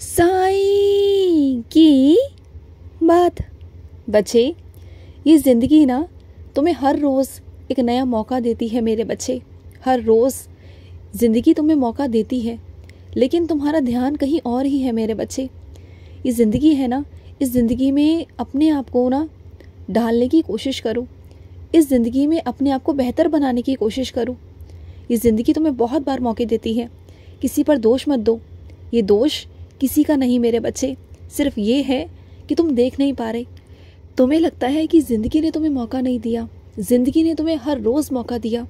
साईं की बात। बच्चे, ये ज़िंदगी ना तुम्हें हर रोज़ एक नया मौका देती है मेरे बच्चे। हर रोज़ ज़िंदगी तुम्हें मौका देती है, लेकिन तुम्हारा ध्यान कहीं और ही है मेरे बच्चे। ये ज़िंदगी है ना, इस ज़िंदगी में अपने आप को ना ढालने की कोशिश करो। इस ज़िंदगी में अपने आप को बेहतर बनाने की कोशिश करो। ये ज़िंदगी तुम्हें बहुत बार मौके देती है, किसी पर दोष मत दो। ये दोष किसी का नहीं मेरे बच्चे, सिर्फ ये है कि तुम देख नहीं पा रहे। तुम्हें लगता है कि ज़िंदगी ने तुम्हें मौका नहीं दिया, ज़िंदगी ने तुम्हें हर रोज़ मौका दिया।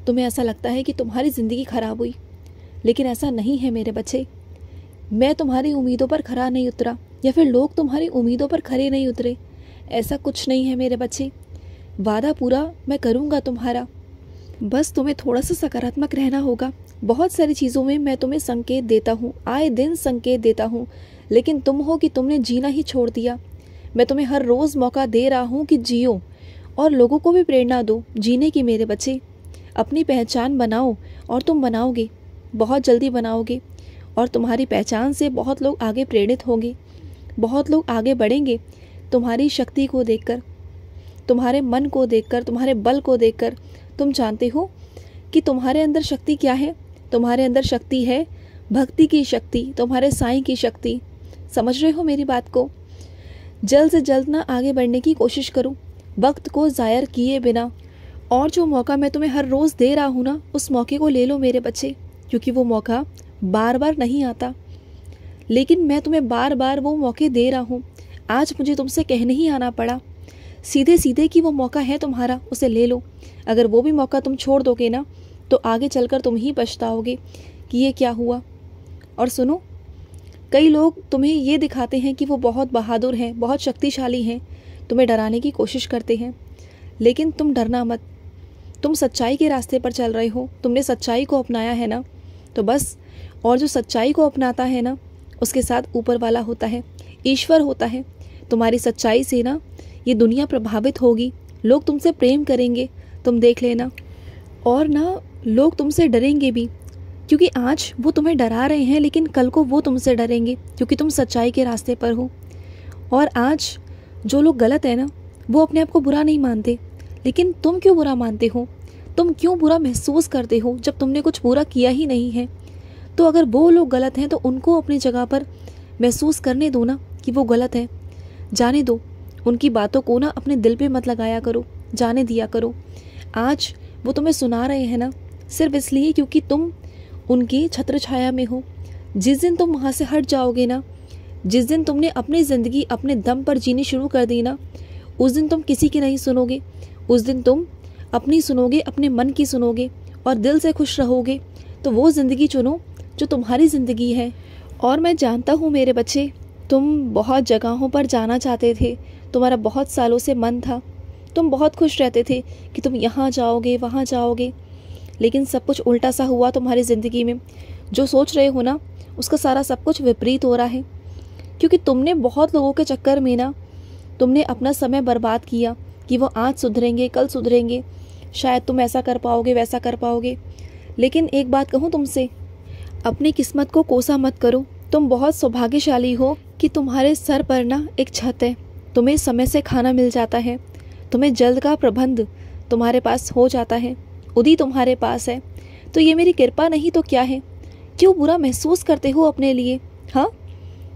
तुम्हें ऐसा लगता है कि तुम्हारी ज़िंदगी ख़राब हुई, लेकिन ऐसा नहीं है मेरे बच्चे। मैं तुम्हारी उम्मीदों पर खरा नहीं उतरा, या फिर लोग तुम्हारी उम्मीदों पर खरे नहीं उतरे, ऐसा कुछ नहीं है मेरे बच्चे। वादा पूरा मैं करूँगा तुम्हारा, बस तुम्हें थोड़ा सा सकारात्मक रहना होगा। बहुत सारी चीज़ों में मैं तुम्हें संकेत देता हूँ, आए दिन संकेत देता हूँ, लेकिन तुम हो कि तुमने जीना ही छोड़ दिया। मैं तुम्हें हर रोज़ मौका दे रहा हूँ कि जियो और लोगों को भी प्रेरणा दो जीने की मेरे बच्चे। अपनी पहचान बनाओ और तुम बनाओगे, बहुत जल्दी बनाओगे, और तुम्हारी पहचान से बहुत लोग आगे प्रेरित होंगे, बहुत लोग आगे बढ़ेंगे तुम्हारी शक्ति को देखकर, तुम्हारे मन को देखकर, तुम्हारे बल को देखकर। तुम जानते हो कि तुम्हारे अंदर शक्ति क्या है? तुम्हारे अंदर शक्ति है भक्ति की शक्ति, तुम्हारे साईं की शक्ति। समझ रहे हो मेरी बात को? जल्द से जल्द ना आगे बढ़ने की कोशिश करो, वक्त को ज़ायर किए बिना। और जो मौका मैं तुम्हें हर रोज़ दे रहा हूँ ना, उस मौके को ले लो मेरे बच्चे, क्योंकि वो मौका बार बार नहीं आता, लेकिन मैं तुम्हें बार बार वो मौके दे रहा हूँ। आज मुझे तुमसे कहने ही आना पड़ा सीधे सीधे कि वो मौका है तुम्हारा, उसे ले लो। अगर वो भी मौका तुम छोड़ दोगे ना, तो आगे चलकर तुम ही पछताओगे कि ये क्या हुआ। और सुनो, कई लोग तुम्हें ये दिखाते हैं कि वो बहुत बहादुर हैं, बहुत शक्तिशाली हैं, तुम्हें डराने की कोशिश करते हैं, लेकिन तुम डरना मत। तुम सच्चाई के रास्ते पर चल रहे हो, तुमने सच्चाई को अपनाया है ना, तो बस। और जो सच्चाई को अपनाता है ना, उसके साथ ऊपर वाला होता है, ईश्वर होता है। तुम्हारी सच्चाई से ना ये दुनिया प्रभावित होगी, लोग तुमसे प्रेम करेंगे, तुम देख लेना। और ना लोग तुमसे डरेंगे भी, क्योंकि आज वो तुम्हें डरा रहे हैं, लेकिन कल को वो तुमसे डरेंगे, क्योंकि तुम सच्चाई के रास्ते पर हो। और आज जो लोग गलत है ना, वो अपने आप को बुरा नहीं मानते, लेकिन तुम क्यों बुरा मानते हो? तुम क्यों बुरा महसूस करते हो जब तुमने कुछ बुरा किया ही नहीं है? तो अगर वो लोग गलत हैं, तो उनको अपनी जगह पर महसूस करने दो ना कि वो गलत है। जाने दो, उनकी बातों को ना अपने दिल पे मत लगाया करो, जाने दिया करो। आज वो तुम्हें सुना रहे हैं ना, सिर्फ इसलिए क्योंकि तुम उनकी छत्र छाया में हो। जिस दिन तुम वहाँ से हट जाओगे ना, जिस दिन तुमने अपनी ज़िंदगी अपने दम पर जीनी शुरू कर दी ना, उस दिन तुम किसी की नहीं सुनोगे। उस दिन तुम अपनी सुनोगे, अपने मन की सुनोगे, और दिल से खुश रहोगे। तो वो ज़िंदगी चुनो जो तुम्हारी ज़िंदगी है। और मैं जानता हूँ मेरे बच्चे, तुम बहुत जगहों पर जाना चाहते थे, तुम्हारा बहुत सालों से मन था, तुम बहुत खुश रहते थे कि तुम यहाँ जाओगे, वहाँ जाओगे, लेकिन सब कुछ उल्टा सा हुआ तुम्हारी ज़िंदगी में। जो सोच रहे हो ना, उसका सारा सब कुछ विपरीत हो रहा है, क्योंकि तुमने बहुत लोगों के चक्कर में ना तुमने अपना समय बर्बाद किया कि वो आज सुधरेंगे, कल सुधरेंगे, शायद तुम ऐसा कर पाओगे, वैसा कर पाओगे। लेकिन एक बात कहूँ तुमसे, अपनी किस्मत को कोसा मत करो। तुम बहुत सौभाग्यशाली हो कि तुम्हारे सर पर ना एक छत है, तुम्हें समय से खाना मिल जाता है, तुम्हें जल्द का प्रबंध तुम्हारे पास हो जाता है, उदी तुम्हारे पास है। तो ये मेरी कृपा नहीं तो क्या है? क्यों बुरा महसूस करते हो अपने लिए? हाँ,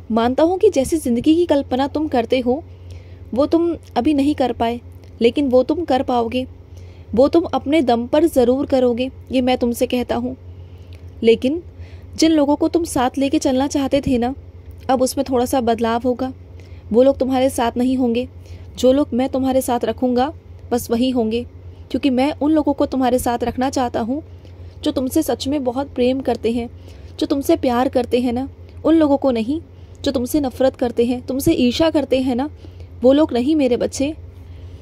मानता हूँ कि जैसी ज़िंदगी की कल्पना तुम करते हो वो तुम अभी नहीं कर पाए, लेकिन वो तुम कर पाओगे, वो तुम अपने दम पर ज़रूर करोगे, ये मैं तुमसे कहता हूँ। लेकिन जिन लोगों को तुम साथ लेके चलना चाहते थे ना, अब उसमें थोड़ा सा बदलाव होगा। वो लोग तुम्हारे साथ नहीं होंगे, जो लोग मैं तुम्हारे साथ रखूँगा बस वही होंगे, क्योंकि मैं उन लोगों को तुम्हारे साथ रखना चाहता हूँ जो तुमसे सच में बहुत प्रेम करते हैं, जो तुमसे प्यार करते हैं ना। उन लोगों को नहीं जो तुमसे नफरत करते हैं, तुमसे ईर्ष्या करते हैं ना, वो लोग नहीं मेरे बच्चे,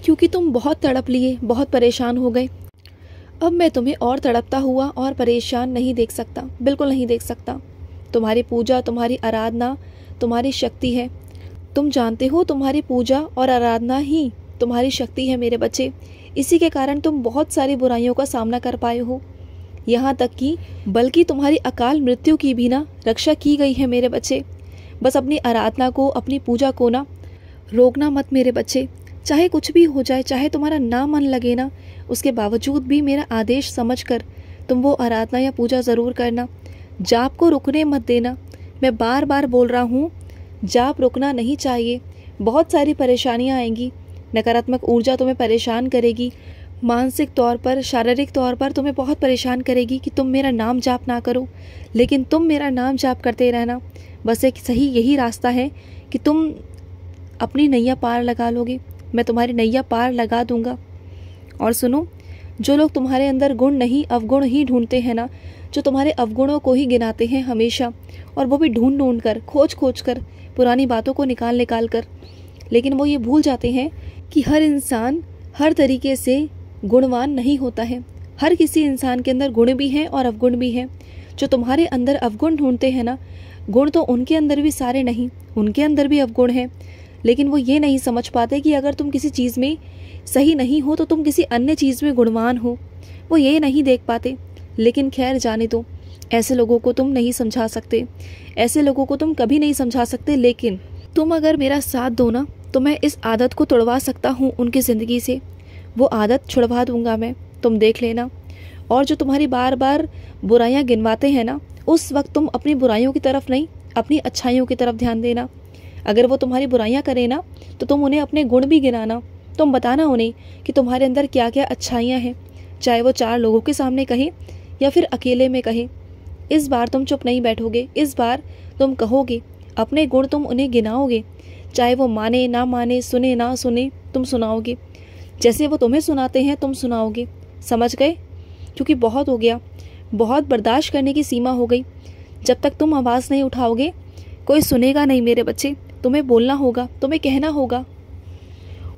क्योंकि तुम बहुत तड़प लिए, बहुत परेशान हो गए। अब मैं तुम्हें और तड़पता हुआ और परेशान नहीं देख सकता, बिल्कुल नहीं देख सकता। तुम्हारी पूजा, तुम्हारी आराधना तुम्हारी शक्ति है। तुम जानते हो, तुम्हारी पूजा और आराधना ही तुम्हारी शक्ति है मेरे बच्चे। इसी के कारण तुम बहुत सारी बुराइयों का सामना कर पाए हो, यहाँ तक कि बल्कि तुम्हारी अकाल मृत्यु की भी ना रक्षा की गई है मेरे बच्चे। बस अपनी आराधना को, अपनी पूजा को ना रोकना मत मेरे बच्चे। चाहे कुछ भी हो जाए, चाहे तुम्हारा ना मन लगे ना, उसके बावजूद भी मेरा आदेश समझकर तुम वो आराधना या पूजा ज़रूर करना। जाप को रुकने मत देना। मैं बार बार बोल रहा हूँ, जाप रुकना नहीं चाहिए। बहुत सारी परेशानियाँ आएंगी, नकारात्मक ऊर्जा तुम्हें परेशान करेगी, मानसिक तौर पर, शारीरिक तौर पर तुम्हें बहुत परेशान करेगी कि तुम मेरा नाम जाप ना करो। लेकिन तुम मेरा नाम जाप करते रहना। बस एक सही यही रास्ता है कि तुम अपनी नैया पार लगा लोगे। मैं तुम्हारी नैया पार लगा दूंगा। और सुनो, जो लोग तुम्हारे अंदर गुण नहीं अवगुण ही ढूंढते हैं ना, जो तुम्हारे अवगुणों को ही गिनाते हैं हमेशा, और वो भी ढूंढ ढूंढ कर, खोज खोज कर, पुरानी बातों को निकाल निकाल कर, लेकिन वो ये भूल जाते हैं कि हर इंसान हर तरीके से गुणवान नहीं होता है। हर किसी इंसान के अंदर गुण भी हैं और अवगुण भी हैं। जो तुम्हारे अंदर अवगुण ढूंढते हैं ना, गुण तो उनके अंदर भी सारे नहीं, उनके अंदर भी अवगुण हैं। लेकिन वो ये नहीं समझ पाते कि अगर तुम किसी चीज़ में सही नहीं हो तो तुम किसी अन्य चीज़ में गुणवान हो। वो ये नहीं देख पाते। लेकिन खैर जाने दो, ऐसे लोगों को तुम नहीं समझा सकते, ऐसे लोगों को तुम कभी नहीं समझा सकते। लेकिन तुम अगर मेरा साथ दो ना, तो मैं इस आदत को तोड़वा सकता हूँ उनकी ज़िंदगी से। वो आदत छुड़वा दूंगा मैं, तुम देख लेना। और जो तुम्हारी बार बार बुराइयाँ गिनवाते हैं ना, उस वक्त तुम अपनी बुराइयों की तरफ नहीं, अपनी अच्छाइयों की तरफ ध्यान देना। अगर वो तुम्हारी बुराइयाँ करें ना, तो तुम उन्हें अपने गुण भी गिनाना। तुम बताना उन्हें कि तुम्हारे अंदर क्या क्या अच्छाइयाँ हैं, चाहे वो 4 लोगों के सामने कहे या फिर अकेले में कहे। इस बार तुम चुप नहीं बैठोगे, इस बार तुम कहोगे, अपने गुण तुम उन्हें गिनाओगे। चाहे वो माने ना माने, सुने ना सुने, तुम सुनाओगे। जैसे वो तुम्हें सुनाते हैं तुम सुनाओगे। समझ गए? क्योंकि बहुत हो गया, बहुत बर्दाश्त करने की सीमा हो गई। जब तक तुम आवाज़ नहीं उठाओगे कोई सुनेगा नहीं मेरे बच्चे। तुम्हें बोलना होगा, तुम्हें कहना होगा।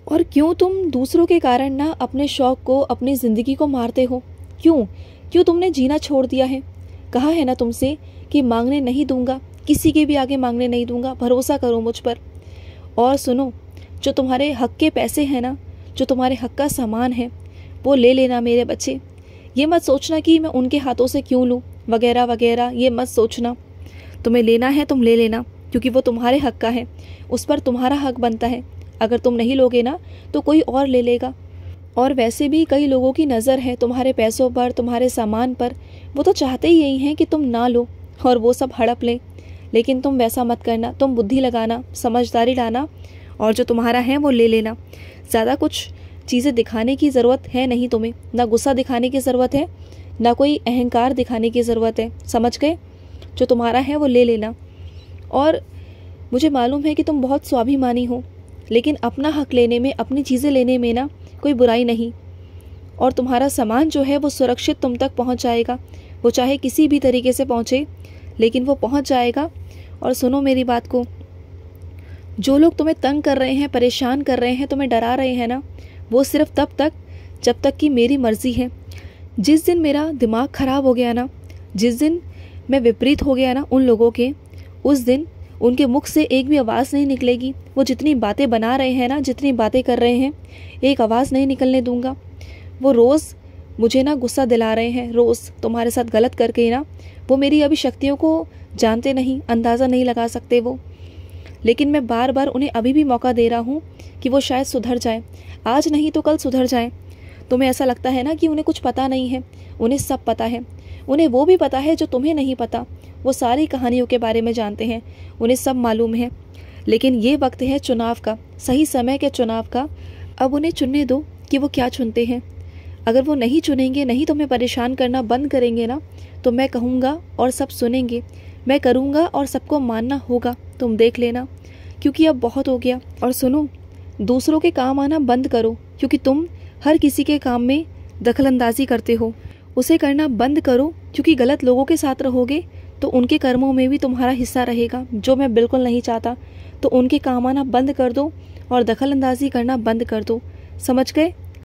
और क्यों तुम दूसरों के कारण ना अपने शौक को, अपनी ज़िंदगी को मारते हो? क्यों तुमने जीना छोड़ दिया है? कहा है ना तुमसे कि मांगने नहीं दूंगा, किसी के भी आगे मांगने नहीं दूंगा, भरोसा करो मुझ पर। और सुनो, जो तुम्हारे हक के पैसे हैं ना, जो तुम्हारे हक का सामान है, वो ले लेना मेरे बच्चे। ये मत सोचना कि मैं उनके हाथों से क्यों लूँ वगैरह वगैरह, ये मत सोचना। तुम्हें लेना है तुम ले लेना, क्योंकि वो तुम्हारे हक का है, उस पर तुम्हारा हक बनता है। अगर तुम नहीं लोगे ना तो कोई और ले लेगा। और वैसे भी कई लोगों की नज़र है तुम्हारे पैसों पर, तुम्हारे सामान पर। वो तो चाहते ही यही हैं कि तुम ना लो और वो सब हड़प लें। लेकिन तुम वैसा मत करना। तुम बुद्धि लगाना, समझदारी लाना, और जो तुम्हारा है वो ले लेना। ज़्यादा कुछ चीज़ें दिखाने की ज़रूरत है नहीं तुम्हें। ना गुस्सा दिखाने की ज़रूरत है, ना कोई अहंकार दिखाने की ज़रूरत है। समझ गए? जो तुम्हारा है वो ले लेना। और मुझे मालूम है कि तुम बहुत स्वाभिमानी हो, लेकिन अपना हक लेने में, अपनी चीज़ें लेने में ना कोई बुराई नहीं। और तुम्हारा सामान जो है वो सुरक्षित तुम तक पहुंच जाएगा। वो चाहे किसी भी तरीके से पहुंचे, लेकिन वो पहुंच जाएगा। और सुनो मेरी बात को, जो लोग तुम्हें तंग कर रहे हैं, परेशान कर रहे हैं, तुम्हें डरा रहे हैं ना, वो सिर्फ तब तक जब तक कि मेरी मर्ज़ी है। जिस दिन मेरा दिमाग ख़राब हो गया ना, जिस दिन मैं विपरीत हो गया ना उन लोगों के, उस दिन उनके मुख से एक भी आवाज़ नहीं निकलेगी। वो जितनी बातें बना रहे हैं ना, जितनी बातें कर रहे हैं, एक आवाज़ नहीं निकलने दूंगा। वो रोज़ मुझे ना गुस्सा दिला रहे हैं, रोज़ तुम्हारे साथ गलत करके ना। वो मेरी अभी शक्तियों को जानते नहीं, अंदाज़ा नहीं लगा सकते वो। लेकिन मैं बार बार उन्हें अभी भी मौका दे रहा हूँ कि वो शायद सुधर जाए। आज नहीं तो कल सुधर जाए। तुम्हें ऐसा लगता है ना कि उन्हें कुछ पता नहीं है। उन्हें सब पता है। उन्हें वो भी पता है जो तुम्हें नहीं पता। वो सारी कहानियों के बारे में जानते हैं, उन्हें सब मालूम है। लेकिन ये वक्त है चुनाव का, सही समय के चुनाव का। अब उन्हें चुनने दो कि वो क्या चुनते हैं। अगर वो नहीं चुनेंगे, नहीं तुम्हें परेशान करना बंद करेंगे ना, तो मैं कहूँगा और सब सुनेंगे। मैं करूँगा और सबको मानना होगा। तुम देख लेना, क्योंकि अब बहुत हो गया। और सुनो, दूसरों के काम आना बंद करो, क्योंकि तुम हर किसी के काम में दखलंदाजी करते हो। उसे करना बंद करो, क्योंकि गलत लोगों के साथ रहोगे तो उनके कर्मों में भी तुम्हारा हिस्सा रहेगा, जो मैं बिल्कुल नहीं चाहता। तो उनके काम आना बंद कर दो और दखलंदाजी करना बंद कर दो। समझ गए?